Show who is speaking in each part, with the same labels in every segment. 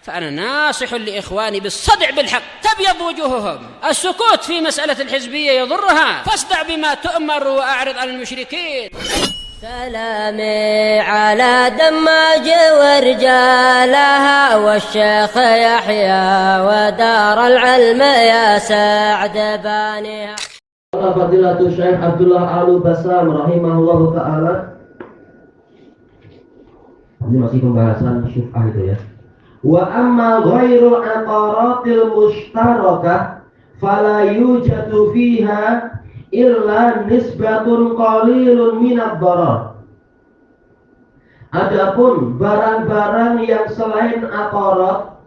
Speaker 1: فأنا ناصح لإخواني بالصدع بالحق تبيض وجوههم. السكوت في مسألة الحزبية يضرها، فاصدع بما تؤمر وأعرض عن المشركين.
Speaker 2: سلامي على دماج ورجالها والشيخ يحيى ودار العلم يا سعد بانيها.
Speaker 3: Fadilatul Syekh Abdullah Al-Bassam rahimahullah ta'ala. Ini masih pembahasan syuf'ah itu ya. Wa amma ghairu aqaratil mushtarakah fala yujadu fiha illa nisbatun qalilun minad darar. Adapun barang-barang yang selain aqarat,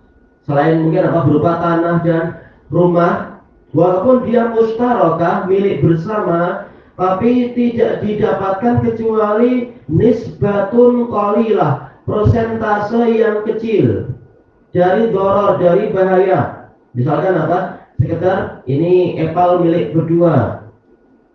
Speaker 3: selain mungkin apa berupa tanah dan rumah, walaupun dia mushtarakah milik bersama, tapi tidak didapatkan kecuali nisbatun qalilah, persentase yang kecil dari doror, dari bahaya. Misalkan apa? Sekedar ini epal milik berdua,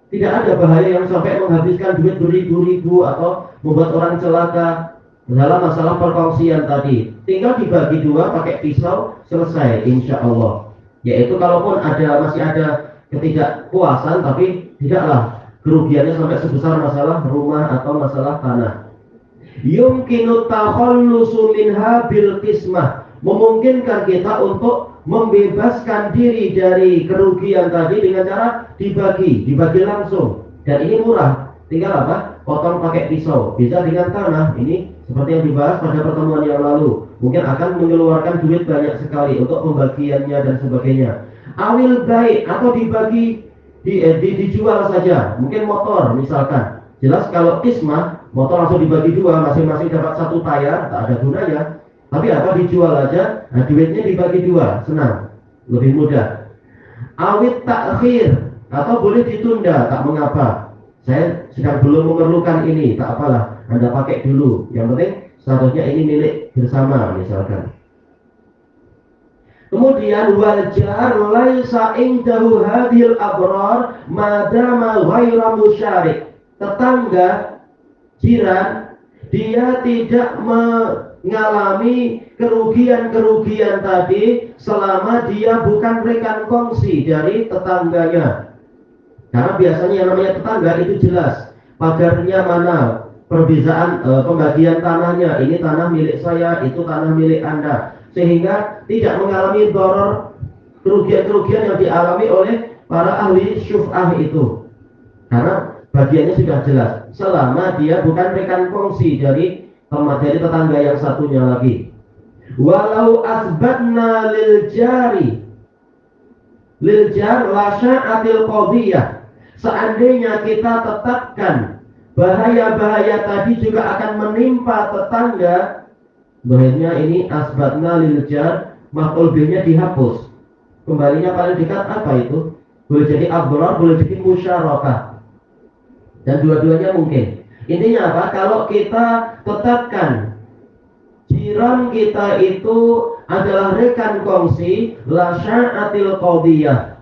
Speaker 3: tidak ada bahaya yang sampai menghabiskan duit beribu-ribu atau membuat orang celaka dalam masalah perkongsian tadi. Tinggal dibagi dua pakai pisau, selesai insya Allah. Yaitu kalaupun masih ada ketidakpuasan, tapi tidaklah kerugiannya sampai sebesar masalah rumah atau masalah tanah. Yumkinu takhallusu minha bil qismah, memungkinkan kita untuk membebaskan diri dari kerugian tadi dengan cara dibagi langsung. Dan ini murah, tinggal apa? Potong pakai pisau. Bisa dengan tanah, ini seperti yang dibahas pada pertemuan yang lalu, mungkin akan mengeluarkan duit banyak sekali untuk pembagiannya dan sebagainya. Awil baik, atau dibagi dijual saja, mungkin motor misalkan. Jelas kalau kismah, motor langsung dibagi dua, masing-masing dapat satu tayar, tak ada gunanya. Tapi apa, dijual aja, nah duitnya dibagi dua, senang, lebih mudah. Awit takhir, atau boleh ditunda, tak mengapa. Saya sedang belum memerlukan ini, tak apalah, Anda pakai dulu. Yang penting statusnya ini milik bersama misalkan. Kemudian wajar laisa indahu hadhil abrar madama ghairu musyarik. Tetangga, jiran, dia tidak mengalami kerugian-kerugian tadi selama dia bukan rekan kongsi dari tetangganya. Karena biasanya yang namanya tetangga itu jelas pagarnya mana, perbedaan pembagian tanahnya, ini tanah milik saya, itu tanah milik Anda, sehingga tidak mengalami doror, kerugian-kerugian yang dialami oleh para ahli syuf'ah itu, karena bagiannya sudah jelas selama dia bukan rekan kongsi dari tetangga yang satunya lagi. Walau asbatna lil jar la sya'atil qadiyah, seandainya kita tetapkan bahaya-bahaya tadi juga akan menimpa tetangga. Bahayanya ini asbatna lil jar, maf'ul bihnya dihapus, kembalinya paling dekat apa itu? Boleh jadi abrar, boleh jadi musyarakah, dan dua-duanya mungkin. Intinya apa? Kalau kita tetapkan jiran kita itu adalah rekan kongsi, la sya'atil qadiyah,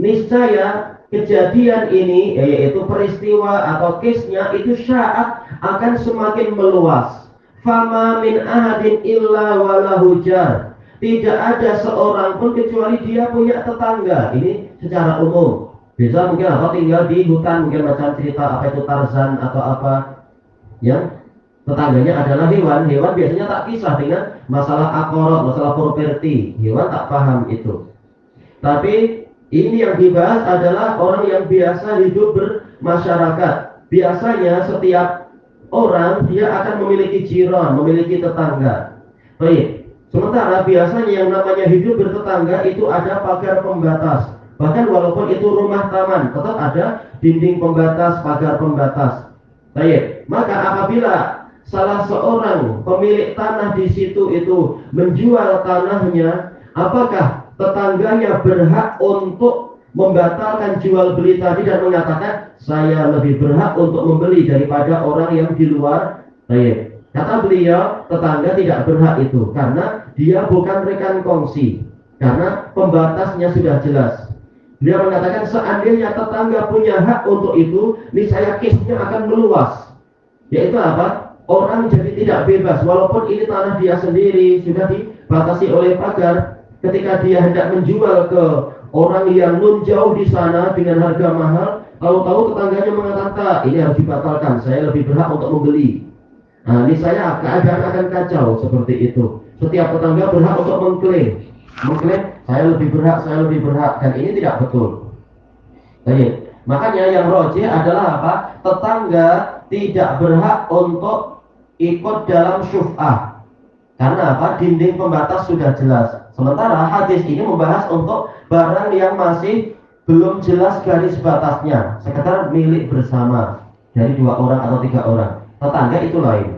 Speaker 3: niscaya kejadian ini, yaitu peristiwa atau case-nya itu sya'at, akan semakin meluas. Fama min ahadin illa walahu jar, tidak ada seorang pun kecuali dia punya tetangga. Ini secara umum. Bisa mungkin apa, tinggal di hutan, mungkin macam cerita apa itu Tarzan atau apa, yang tetangganya adalah hewan. Hewan biasanya tak kisah dengan masalah akorot, masalah properti. Hewan tak paham itu. Tapi ini yang dibahas adalah orang yang biasa hidup bermasyarakat. Biasanya setiap orang dia akan memiliki jiran, memiliki tetangga. Baik. Sementara biasanya yang namanya hidup bertetangga itu ada pagar pembatas. Bahkan walaupun itu rumah taman, tetap ada dinding pembatas, pagar pembatas. Baik. Maka apabila salah seorang pemilik tanah di situ itu menjual tanahnya, apakah tetangganya berhak untuk membatalkan jual beli tadi dan mengatakan saya lebih berhak untuk membeli daripada orang yang di luar? Baik. Kata beliau, tetangga tidak berhak itu karena dia bukan rekan kongsi, karena pembatasnya sudah jelas. Dia mengatakan seandainya tetangga punya hak untuk itu, niscaya case-nya akan meluas. Yaitu apa? Orang jadi tidak bebas, walaupun ini tanah dia sendiri, sudah dibatasi oleh pagar. Ketika dia hendak menjual ke orang yang nun jauh di sana dengan harga mahal, tahu-tahu tetangganya mengatakan, ini harus dibatalkan, saya lebih berhak untuk membeli. Nah, ini saya keadaan akan kacau seperti itu. Setiap tetangga berhak untuk mengklaim saya lebih berhak, dan ini tidak betul. Baik. Makanya yang rojih adalah apa? Tetangga tidak berhak untuk ikut dalam syuf'ah. Karena apa? Dinding pembatas sudah jelas. Sementara hadis ini membahas untuk barang yang masih belum jelas garis batasnya, sekedar milik bersama dari 2 orang atau 3 orang. Tetangga itu lain.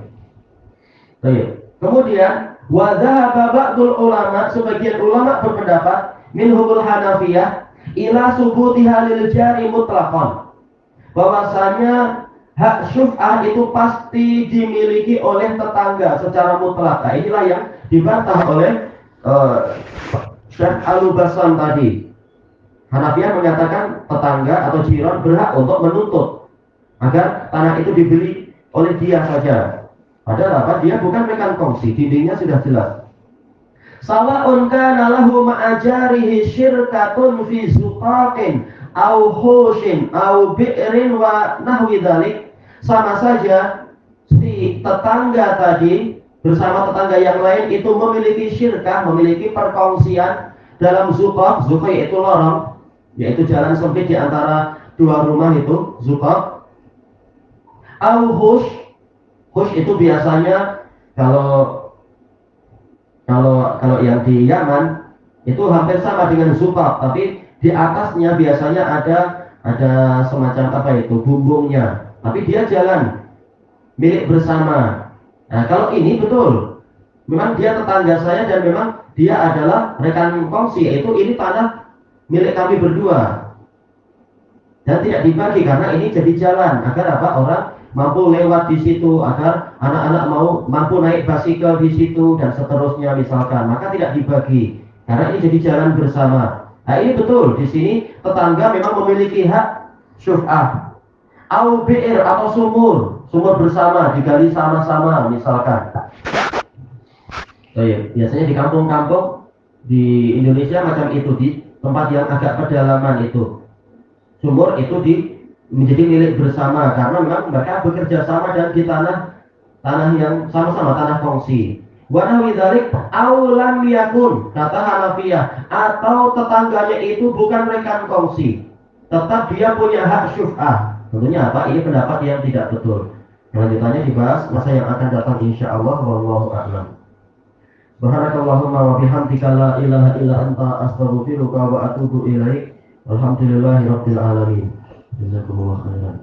Speaker 3: Baik. Kemudian wadhaba ba'dul ulama, sebagian ulama berpendapat minhumul Hanafiyah ila subutiha lil jari mutlaqan, bahwasanya hak syuf'ah itu pasti dimiliki oleh tetangga secara mutlak. Nah, inilah yang dibantah oleh Syekh Al-Bassan tadi. Hanafiyah menyatakan tetangga atau jiran berhak untuk menuntut agar tanah itu dibeli oleh dia saja. Padahal apa? Dia bukan rekan kongsi, dindingnya sudah jelas. Sawa'un kana lahu ma'ajarihi syirkatun fi zuqaqin au hushin au bi'rin wa nahwi dzalik. Sama saja si tetangga tadi bersama tetangga yang lain itu memiliki syirkah, memiliki perkongsian dalam zuqaq. Zuqaq yaitu lorong, yaitu jalan sempit di antara 2 rumah itu, zuqaq. Au hush itu biasanya kalau yang di Yaman itu hampir sama dengan zuqaq, tapi di atasnya biasanya ada semacam apa itu, bumbungnya, tapi dia jalan milik bersama. Nah, kalau ini betul, memang dia tetangga saya dan memang dia adalah rekan kongsi, yaitu ini tanah milik kami berdua dan tidak dibagi karena ini jadi jalan agar apa, orang mampu lewat di situ, agar anak-anak mampu naik basikal di situ dan seterusnya misalkan, maka tidak dibagi karena ini jadi jalan bersama. Nah, ini betul, di sini tetangga memang memiliki hak syuf'ah. Au bi'r atau sumur bersama digali sama-sama misalkan. Biasanya di kampung-kampung di Indonesia macam itu, di tempat yang agak pedalaman itu sumur itu menjadi milik bersama karena memang mereka bekerja sama dan di tanah yang sama-sama, tanah kongsi. Wa nahwi dzalik aw lam yakun, kata Hanafiyah, atau tetangganya itu bukan rekan kongsi, tetap dia punya hak syuf'ah. Tentunya apa? Ini pendapat yang tidak betul. Lanjutannya dibahas masa yang akan datang insyaallah. Wallahu a'lam. Subhanakallahumma wa bihamdika la ilaha illa anta astaghfiruka wa atubu ilaik. Alhamdulillahirabbil alamin. Jazakumullahu khairan.